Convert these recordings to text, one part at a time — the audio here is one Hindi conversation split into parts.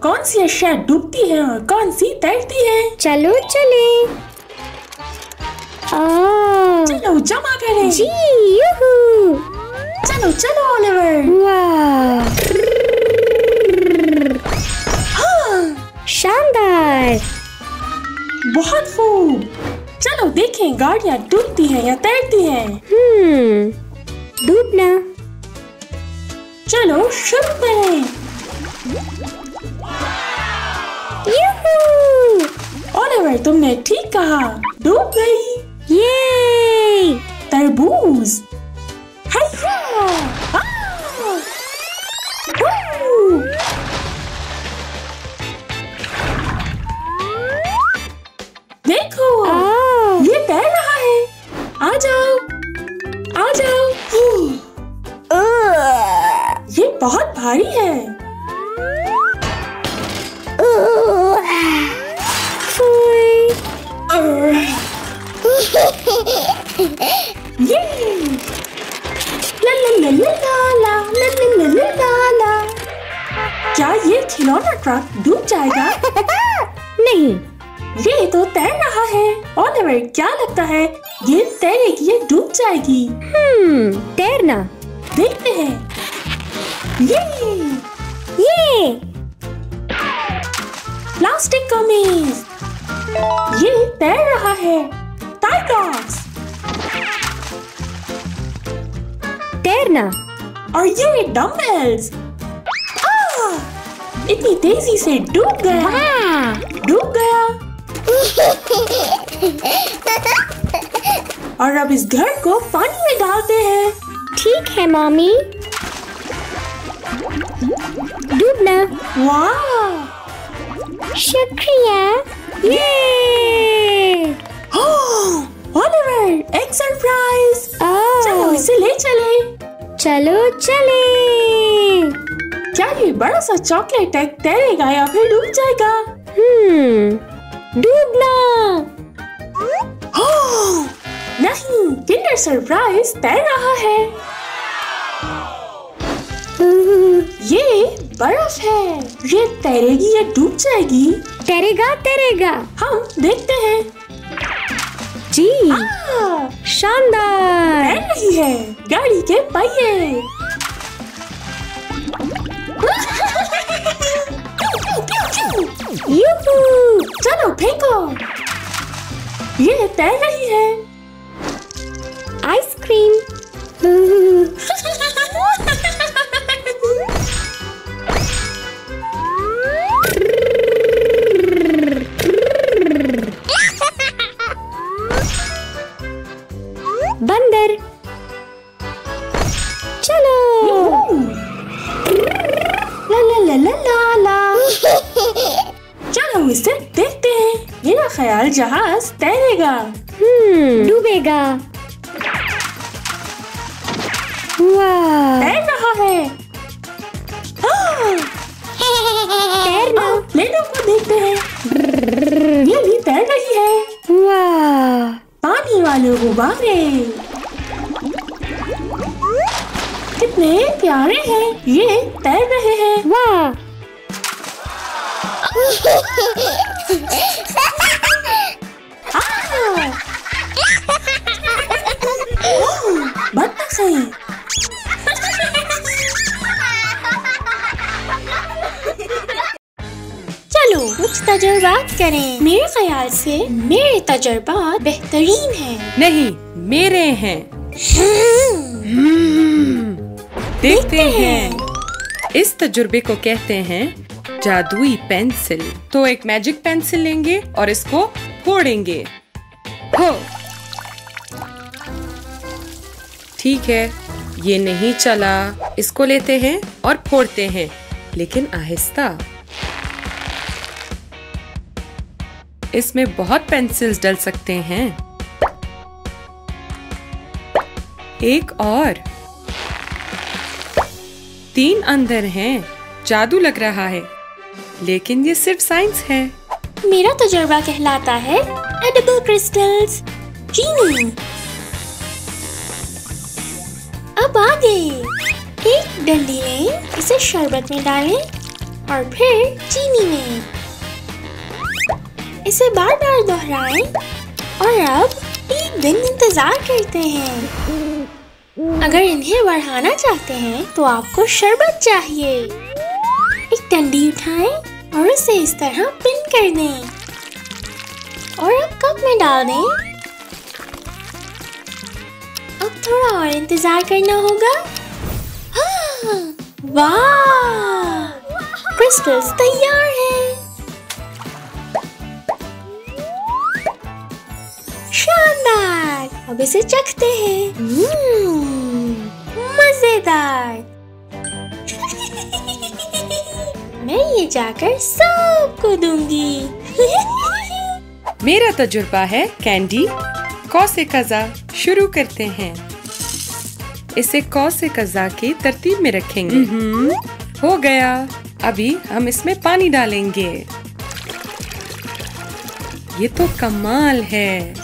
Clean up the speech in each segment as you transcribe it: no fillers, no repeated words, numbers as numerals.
कौन सी अशिया डूबती है और कौन सी तैरती है। चलो चले। चलो जमा करें। जी यूहू। चलो चलो ओलिवर। वाह शानदार। बहुत खूब। चलो देखें गाड़ियाँ डूबती हैं या तैरती हैं। डूबना। चलो शुरू करें। यूहू। ओलिवर तुमने ठीक कहा, डूब गई। ये तरबूज। देखो ये तैर रहा है। आ जाओ आ जाओ। ये बहुत भारी है। ये ला ला ला ला ला ला ला ला ला ला। क्या ये खिलौना ट्रक डूब जाएगा? नहीं, ये तो तैर रहा है। ओलिवर क्या लगता है, ये तैरेगी या डूब जाएगी? तैरना। देखते हैं। ये प्लास्टिक का मेज। ये तैर रहा है। टाइटॉक्स। तैरना। और ये डम्बल्स। इतनी तेजी से डूब गया। डूब गया। और अब इस घर को पानी में डालते हैं। ठीक है मम्मी। डूबना। वाह शुक्रिया। ये ओलिवर एक सरप्राइज। चलो इसे ले चले। चलो चले। क्या ये बड़ा सा चॉकलेट एग तैरेगा या फिर डूब जाएगा? डूबना। नहीं, किंडर सरप्राइज तैर रहा है। ये बर्फ है। ये तैरेगी या डूब जाएगी? तैरेगा तैरेगा। हम देखते हैं। जी शानदार। तैर रही है। गाड़ी के पहिए। यूहू। चलो फेंको। ये तैर रही है। आइसक्रीम। बंदर। चलो। ला ला ला ला ला ला। चलो इसे देखते हैं। मेरा ख्याल जहाज तैरेगा। डूबेगा। वाह तैर रहा है। तैरना। प्लेटों को देखते हैं। ये भी तैर रही है। वाह पानी वाले गुब्बारे कितने प्यारे हैं। ये तैर रहे हैं। वाह बत्तख है। चलो कुछ तजुर्बात करें। मेरे ख्याल से मेरे तजर्बात बेहतरीन हैं। नहीं, मेरे हैं। देखते हैं। इस तजुर्बे को कहते हैं जादुई पेंसिल। तो एक मैजिक पेंसिल लेंगे और इसको फोड़ेंगे। हो ठीक है, ये नहीं चला। इसको लेते हैं और फोड़ते हैं, लेकिन आहिस्ता। इसमें बहुत पेंसिल्स डल सकते हैं। एक और। 3 अंदर हैं। जादू लग रहा है, लेकिन ये सिर्फ साइंस है। मेरा तजुर्बा कहलाता है एडिबल क्रिस्टल्स। चीनी। अब आगे एक डंडी लें, इसे शरबत में डालें और फिर चीनी में। इसे बार बार दोहराएं और अब 1 दिन इंतजार करते हैं। अगर इन्हें बढ़ाना चाहते हैं तो आपको शरबत चाहिए। एक डंडी उठाएं और उसे इस तरह पिन कर दें और अब कप में डाल दें। अब थोड़ा और इंतजार करना होगा। हाँ, वाह! क्रिस्टल्स तैयार हैं। शानदार! अब इसे चखते हैं। मजेदार! मैं ये जाकर सबको दूंगी। मेरा तजुर्बा है कैंडी कौ से कज़ा। शुरू करते हैं। इसे कौ से कज़ा की तरतीब में रखेंगे। हो गया। अभी हम इसमें पानी डालेंगे। ये तो कमाल है।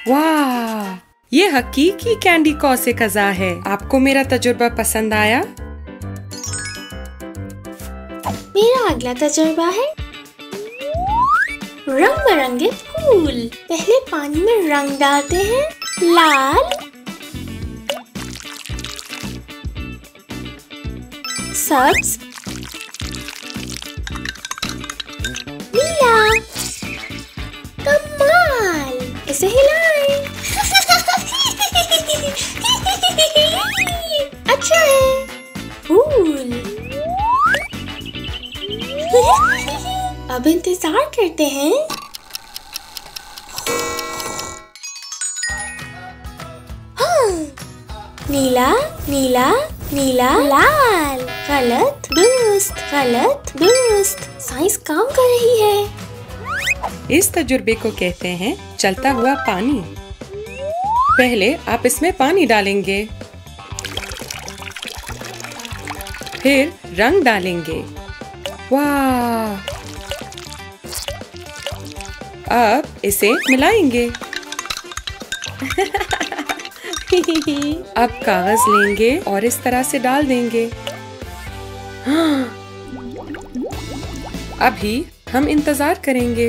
वाह! ये हकीकी कैंडी कौ से कज़ा है। आपको मेरा तजुर्बा पसंद आया? मेरा अगला तजुर्बा है रंग बिरंगे फूल। पहले पानी में रंग डालते हैं। लाल, सब्ज, नीला। कमाल! इसे हिलाएं। अच्छा है। फूल। अब इंतजार करते हैं। हाँ, नीला, नीला, नीला, लाल। गलत, दुरुस्त, गलत, दुरुस्त। साइंस काम कर रही है। इस तजुर्बे को कहते हैं चलता हुआ पानी। पहले आप इसमें पानी डालेंगे, फिर रंग डालेंगे। वाह! अब इसे मिलाएंगे। अब कागज लेंगे और इस तरह से डाल देंगे। अभी हम इंतजार करेंगे।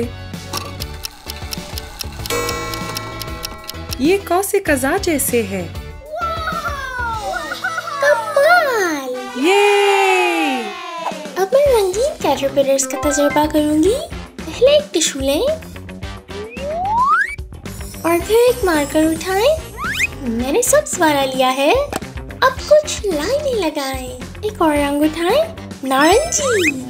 ये कौ से कज़ा जैसे है। कमाल! ये! अब मैं रंगीन कैटरपिलर्स का तजुर्बा करूंगी। पहले एक टिश्यू लें और फिर एक मार्कर उठाएं। मैंने सब्ज वाला लिया है। अब कुछ लाइनें लगाएं। एक और रंग उठाएं, नारंगी।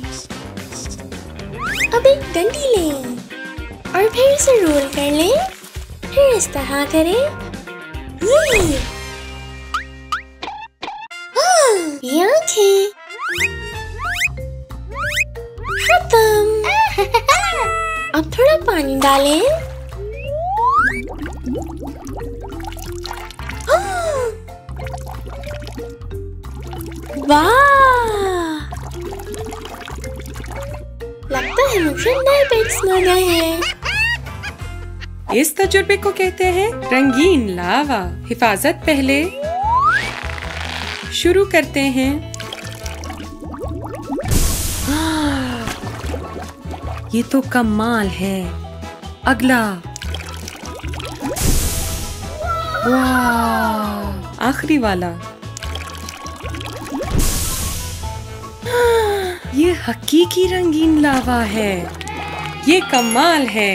अब एक डंडी लें और फिर इसे रोल कर लें। फिर इस तरह करें। ये आंखें। खत्म। अब थोड़ा पानी डालें। वाह! लगता है मुझे नए पेट्स मिल गए हैं। इस तजुर्बे को कहते हैं रंगीन लावा। हिफाजत पहले। शुरू करते हैं। ये तो कमाल है। अगला। वाह! आखिरी वाला। ये हकीकी रंगीन लावा है। ये कमाल है।